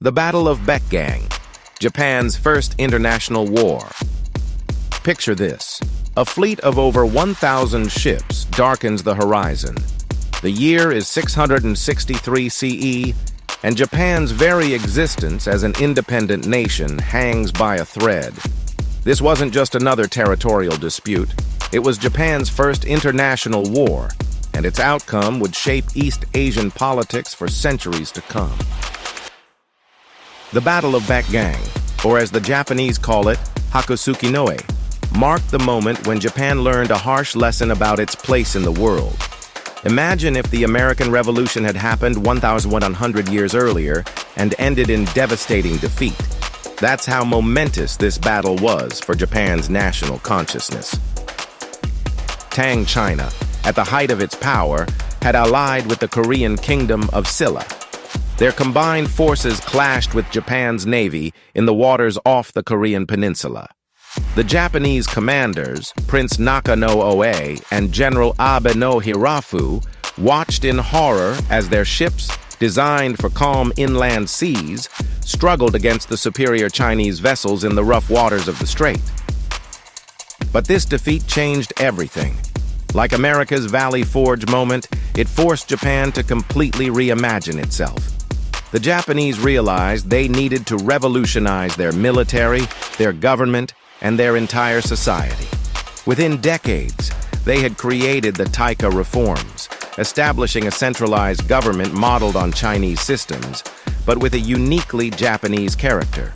The Battle of Bekgang, Japan's first international war. Picture this. A fleet of over 1,000 ships darkens the horizon. The year is 663 CE, and Japan's very existence as an independent nation hangs by a thread. This wasn't just another territorial dispute. It was Japan's first international war, and its outcome would shape East Asian politics for centuries to come. The Battle of Bekgang, or as the Japanese call it, Hakusuki Noe, marked the moment when Japan learned a harsh lesson about its place in the world. Imagine if the American Revolution had happened 1,100 years earlier and ended in devastating defeat. That's how momentous this battle was for Japan's national consciousness. Tang China, at the height of its power, had allied with the Korean kingdom of Silla. Their combined forces clashed with Japan's navy in the waters off the Korean peninsula. The Japanese commanders, Prince Naka no Oe and General Abe no Hirafu, watched in horror as their ships, designed for calm inland seas, struggled against the superior Chinese vessels in the rough waters of the strait. But this defeat changed everything. Like America's Valley Forge moment, it forced Japan to completely reimagine itself. The Japanese realized they needed to revolutionize their military, their government, and their entire society. Within decades, they had created the Taika reforms, establishing a centralized government modeled on Chinese systems, but with a uniquely Japanese character.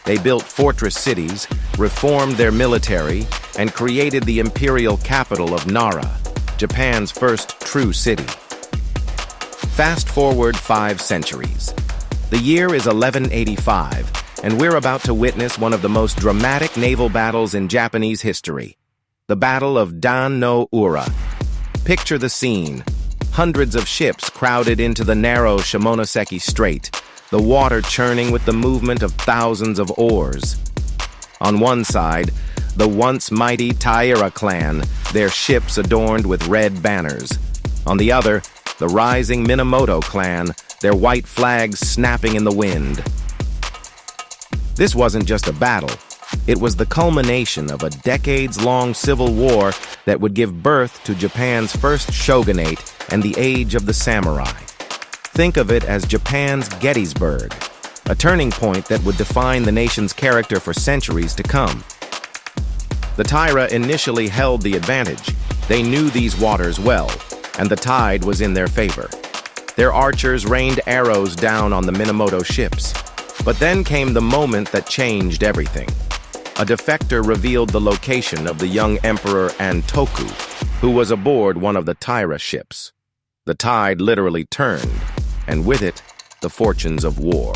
They built fortress cities, reformed their military, and created the imperial capital of Nara, Japan's first true city. Fast forward 5 centuries. The year is 1185, and we're about to witness one of the most dramatic naval battles in Japanese history, the Battle of Dan no Ura. Picture the scene. Hundreds of ships crowded into the narrow Shimonoseki Strait, the water churning with the movement of thousands of oars. On one side, the once mighty Taira clan, their ships adorned with red banners. On the other, the rising Minamoto clan, their white flags snapping in the wind. This wasn't just a battle. It was the culmination of a decades-long civil war that would give birth to Japan's first shogunate and the age of the samurai. Think of it as Japan's Gettysburg, a turning point that would define the nation's character for centuries to come. The Taira initially held the advantage. They knew these waters well, and the tide was in their favor. Their archers rained arrows down on the Minamoto ships. But then came the moment that changed everything. A defector revealed the location of the young Emperor Antoku, who was aboard one of the Taira ships. The tide literally turned, and with it, the fortunes of war.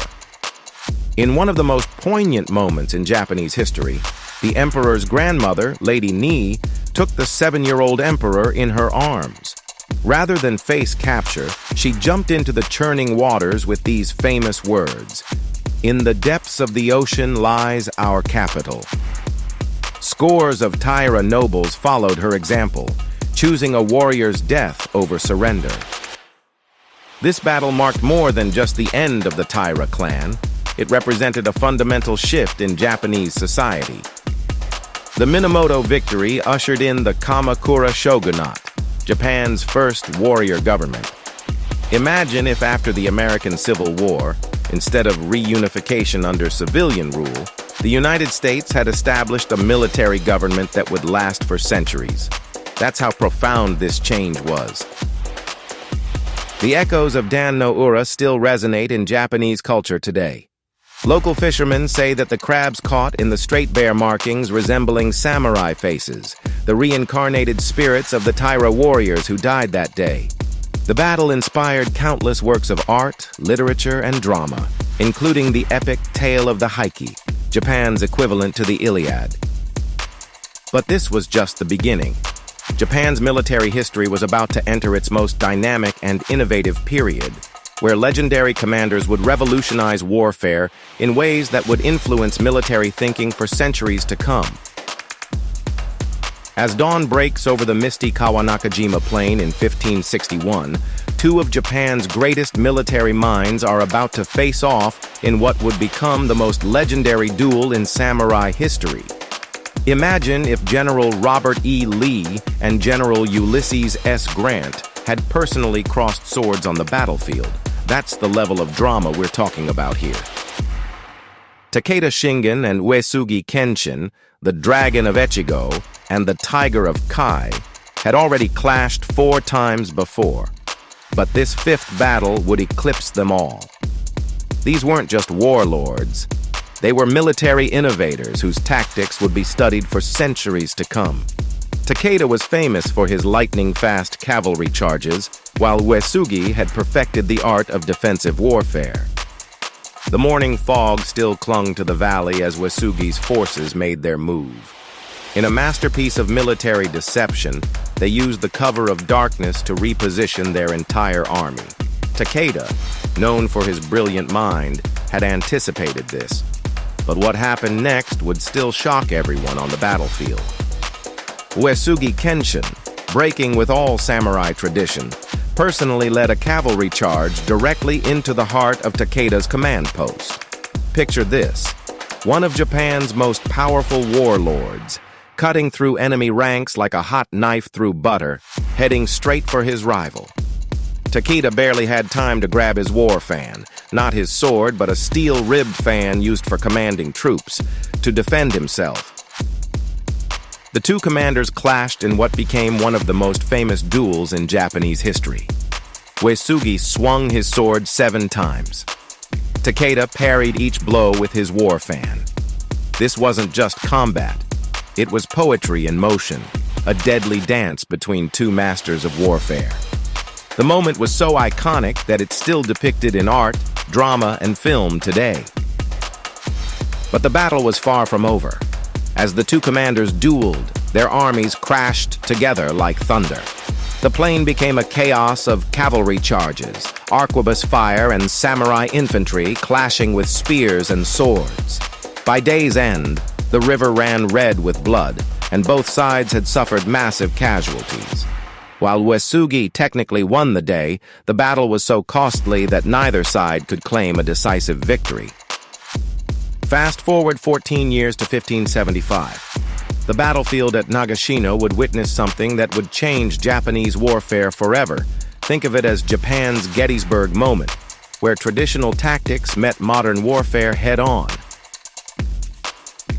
In one of the most poignant moments in Japanese history, the emperor's grandmother, Lady Ni, took the 7-year-old emperor in her arms. Rather than face capture, she jumped into the churning waters with these famous words, "In the depths of the ocean lies our capital." Scores of Taira nobles followed her example, choosing a warrior's death over surrender. This battle marked more than just the end of the Taira clan. It represented a fundamental shift in Japanese society. The Minamoto victory ushered in the Kamakura shogunate, Japan's first warrior government. Imagine if after the American Civil War, instead of reunification under civilian rule, the United States had established a military government that would last for centuries. That's how profound this change was. The echoes of Dan no Ura still resonate in Japanese culture today. Local fishermen say that the crabs caught in the Strait bear markings resembling samurai faces, the reincarnated spirits of the Taira warriors who died that day. The battle inspired countless works of art, literature, and drama, including the epic Tale of the Heike, Japan's equivalent to the Iliad. But this was just the beginning. Japan's military history was about to enter its most dynamic and innovative period, where legendary commanders would revolutionize warfare in ways that would influence military thinking for centuries to come. As dawn breaks over the misty Kawanakajima Plain in 1561, two of Japan's greatest military minds are about to face off in what would become the most legendary duel in samurai history. Imagine if General Robert E. Lee and General Ulysses S. Grant had personally crossed swords on the battlefield. That's the level of drama we're talking about here. Takeda Shingen and Uesugi Kenshin, the Dragon of Echigo and the Tiger of Kai, had already clashed 4 times before. But this 5th battle would eclipse them all. These weren't just warlords. They were military innovators whose tactics would be studied for centuries to come. Takeda was famous for his lightning-fast cavalry charges, while Uesugi had perfected the art of defensive warfare. The morning fog still clung to the valley as Uesugi's forces made their move. In a masterpiece of military deception, they used the cover of darkness to reposition their entire army. Takeda, known for his brilliant mind, had anticipated this. But what happened next would still shock everyone on the battlefield. Uesugi Kenshin, breaking with all samurai tradition, personally led a cavalry charge directly into the heart of Takeda's command post. Picture this: one of Japan's most powerful warlords, cutting through enemy ranks like a hot knife through butter, heading straight for his rival. Takeda barely had time to grab his war fan, not his sword, but a steel-ribbed fan used for commanding troops, to defend himself. The two commanders clashed in what became one of the most famous duels in Japanese history. Uesugi swung his sword 7 times. Takeda parried each blow with his war fan. This wasn't just combat. It was poetry in motion, a deadly dance between two masters of warfare. The moment was so iconic that it's still depicted in art, drama, and film today. But the battle was far from over. As the two commanders dueled, their armies crashed together like thunder. The plain became a chaos of cavalry charges, arquebus fire, and samurai infantry clashing with spears and swords. By day's end, the river ran red with blood, and both sides had suffered massive casualties. While Uesugi technically won the day, the battle was so costly that neither side could claim a decisive victory. Fast forward 14 years to 1575. The battlefield at Nagashino would witness something that would change Japanese warfare forever. Think of it as Japan's Gettysburg moment, where traditional tactics met modern warfare head-on.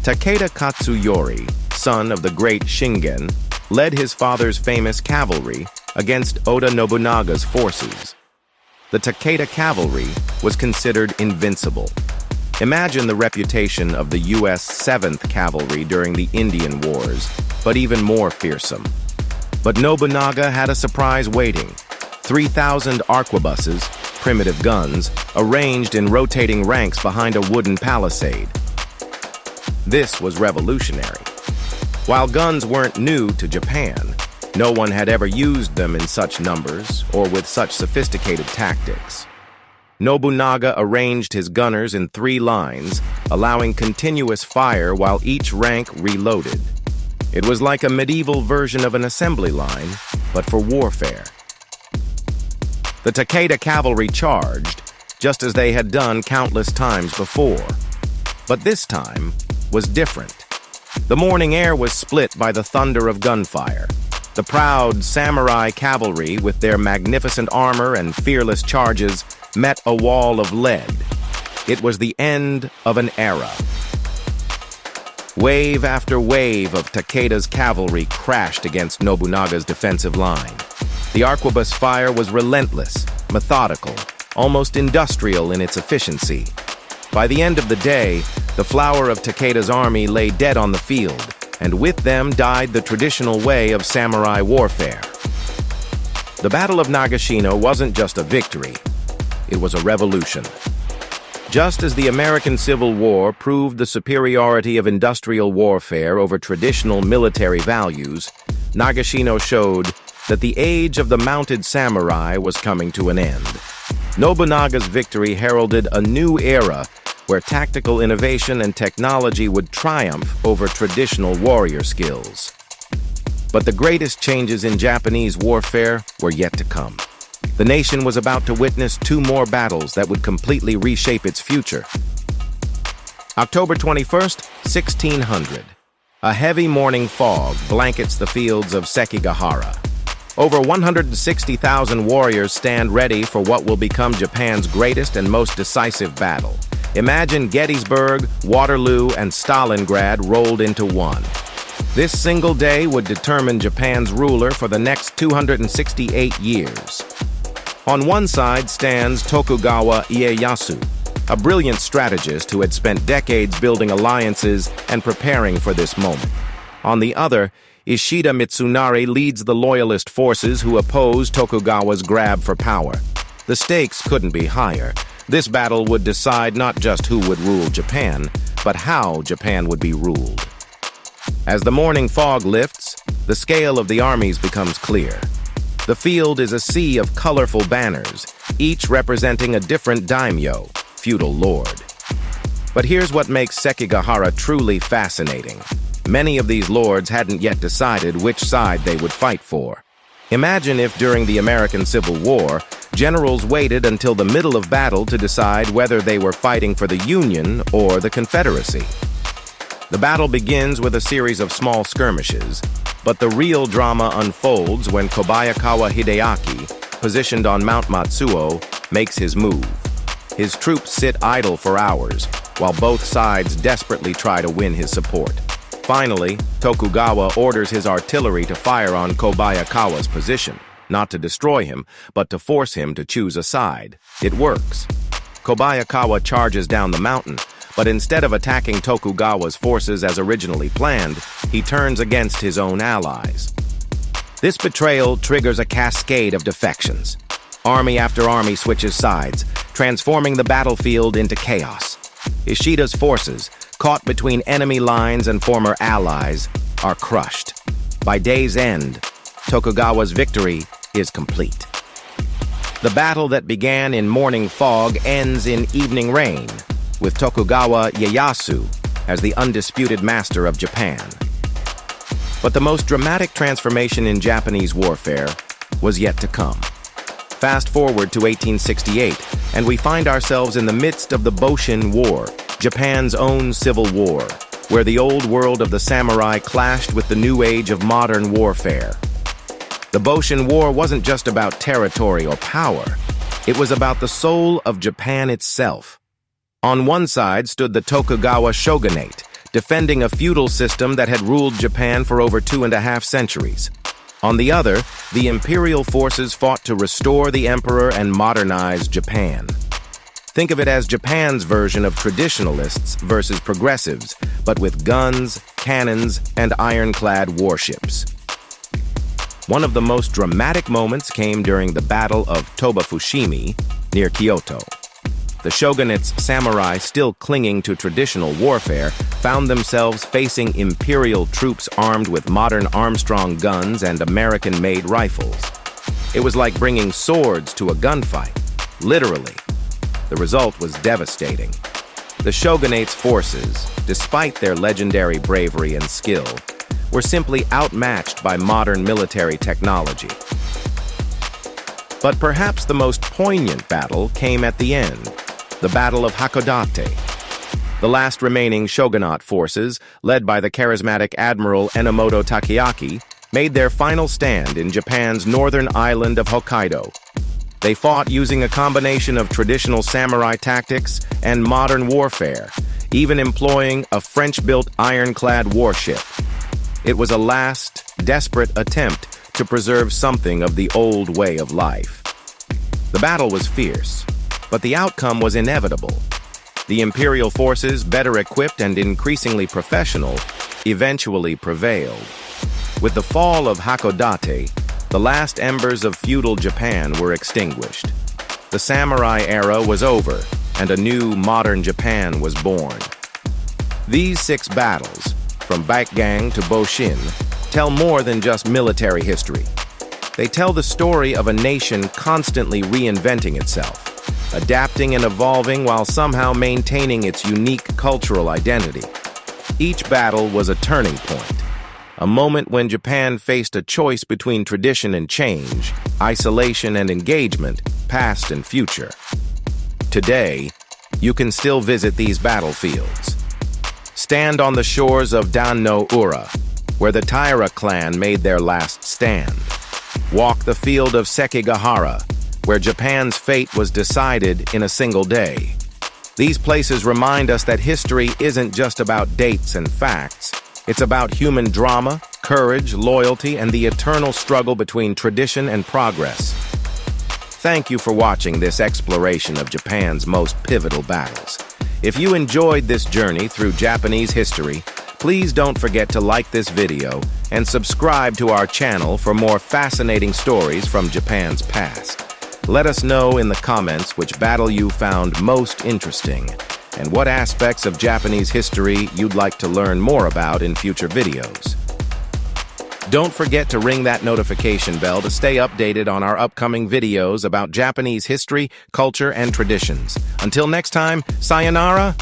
Takeda Katsuyori, son of the great Shingen, led his father's famous cavalry against Oda Nobunaga's forces. The Takeda cavalry was considered invincible. Imagine the reputation of the U.S. 7th Cavalry during the Indian Wars, but even more fearsome. But Nobunaga had a surprise waiting: 3,000 arquebuses, primitive guns, arranged in rotating ranks behind a wooden palisade. This was revolutionary. While guns weren't new to Japan, no one had ever used them in such numbers or with such sophisticated tactics. Nobunaga arranged his gunners in 3 lines, allowing continuous fire while each rank reloaded. It was like a medieval version of an assembly line, but for warfare. The Takeda cavalry charged, just as they had done countless times before. But this time was different. The morning air was split by the thunder of gunfire. The proud samurai cavalry, with their magnificent armor and fearless charges, met a wall of lead. It was the end of an era. Wave after wave of Takeda's cavalry crashed against Nobunaga's defensive line. The arquebus fire was relentless, methodical, almost industrial in its efficiency. By the end of the day, the flower of Takeda's army lay dead on the field, and with them died the traditional way of samurai warfare. The Battle of Nagashino wasn't just a victory. It was a revolution. Just as the American Civil War proved the superiority of industrial warfare over traditional military values, Nagashino showed that the age of the mounted samurai was coming to an end. Nobunaga's victory heralded a new era where tactical innovation and technology would triumph over traditional warrior skills. But the greatest changes in Japanese warfare were yet to come. The nation was about to witness two more battles that would completely reshape its future. October 21st, 1600. A heavy morning fog blankets the fields of Sekigahara. Over 160,000 warriors stand ready for what will become Japan's greatest and most decisive battle. Imagine Gettysburg, Waterloo, and Stalingrad rolled into one. This single day would determine Japan's ruler for the next 268 years. On one side stands Tokugawa Ieyasu, a brilliant strategist who had spent decades building alliances and preparing for this moment. On the other, Ishida Mitsunari leads the loyalist forces who oppose Tokugawa's grab for power. The stakes couldn't be higher. This battle would decide not just who would rule Japan, but how Japan would be ruled. As the morning fog lifts, the scale of the armies becomes clear. The field is a sea of colorful banners, each representing a different daimyo, feudal lord. But here's what makes Sekigahara truly fascinating. Many of these lords hadn't yet decided which side they would fight for. Imagine if during the American Civil War, generals waited until the middle of battle to decide whether they were fighting for the Union or the Confederacy. The battle begins with a series of small skirmishes, but the real drama unfolds when Kobayakawa Hideaki, positioned on Mount Matsuo, makes his move. His troops sit idle for hours, while both sides desperately try to win his support. Finally, Tokugawa orders his artillery to fire on Kobayakawa's position, not to destroy him, but to force him to choose a side. It works. Kobayakawa charges down the mountain, but instead of attacking Tokugawa's forces as originally planned, he turns against his own allies. This betrayal triggers a cascade of defections. Army after army switches sides, transforming the battlefield into chaos. Ishida's forces, caught between enemy lines and former allies, are crushed. By day's end, Tokugawa's victory is complete. The battle that began in morning fog ends in evening rain, with Tokugawa Ieyasu as the undisputed master of Japan. But the most dramatic transformation in Japanese warfare was yet to come. Fast forward to 1868, and we find ourselves in the midst of the Boshin War, Japan's own civil war, where the old world of the samurai clashed with the new age of modern warfare. The Boshin War wasn't just about territory or power. It was about the soul of Japan itself. On one side stood the Tokugawa shogunate, defending a feudal system that had ruled Japan for over 2.5 centuries. On the other, the imperial forces fought to restore the emperor and modernize Japan. Think of it as Japan's version of traditionalists versus progressives, but with guns, cannons, and ironclad warships. One of the most dramatic moments came during the Battle of Toba-Fushimi near Kyoto. The shogunate's samurai, still clinging to traditional warfare, found themselves facing imperial troops armed with modern Armstrong guns and American-made rifles. It was like bringing swords to a gunfight, literally. The result was devastating. The shogunate's forces, despite their legendary bravery and skill, were simply outmatched by modern military technology. But perhaps the most poignant battle came at the end, the Battle of Hakodate. The last remaining shogunate forces, led by the charismatic Admiral Enomoto Takeaki, made their final stand in Japan's northern island of Hokkaido. They fought using a combination of traditional samurai tactics and modern warfare, even employing a French-built ironclad warship. It was a last, desperate attempt to preserve something of the old way of life. The battle was fierce, but the outcome was inevitable. The imperial forces, better equipped and increasingly professional, eventually prevailed. With the fall of Hakodate, the last embers of feudal Japan were extinguished. The samurai era was over, and a new, modern Japan was born. These 6 battles, from Baekgang to Boshin, tell more than just military history. They tell the story of a nation constantly reinventing itself, adapting and evolving while somehow maintaining its unique cultural identity. Each battle was a turning point, a moment when Japan faced a choice between tradition and change, isolation and engagement, past and future. Today, you can still visit these battlefields. Stand on the shores of Dan-no-ura, where the Taira clan made their last stand. Walk the field of Sekigahara, where Japan's fate was decided in a single day. These places remind us that history isn't just about dates and facts. It's about human drama, courage, loyalty, and the eternal struggle between tradition and progress. Thank you for watching this exploration of Japan's most pivotal battles. If you enjoyed this journey through Japanese history, please don't forget to like this video and subscribe to our channel for more fascinating stories from Japan's past. Let us know in the comments which battle you found most interesting and what aspects of Japanese history you'd like to learn more about in future videos. Don't forget to ring that notification bell to stay updated on our upcoming videos about Japanese history, culture, and traditions. Until next time, sayonara!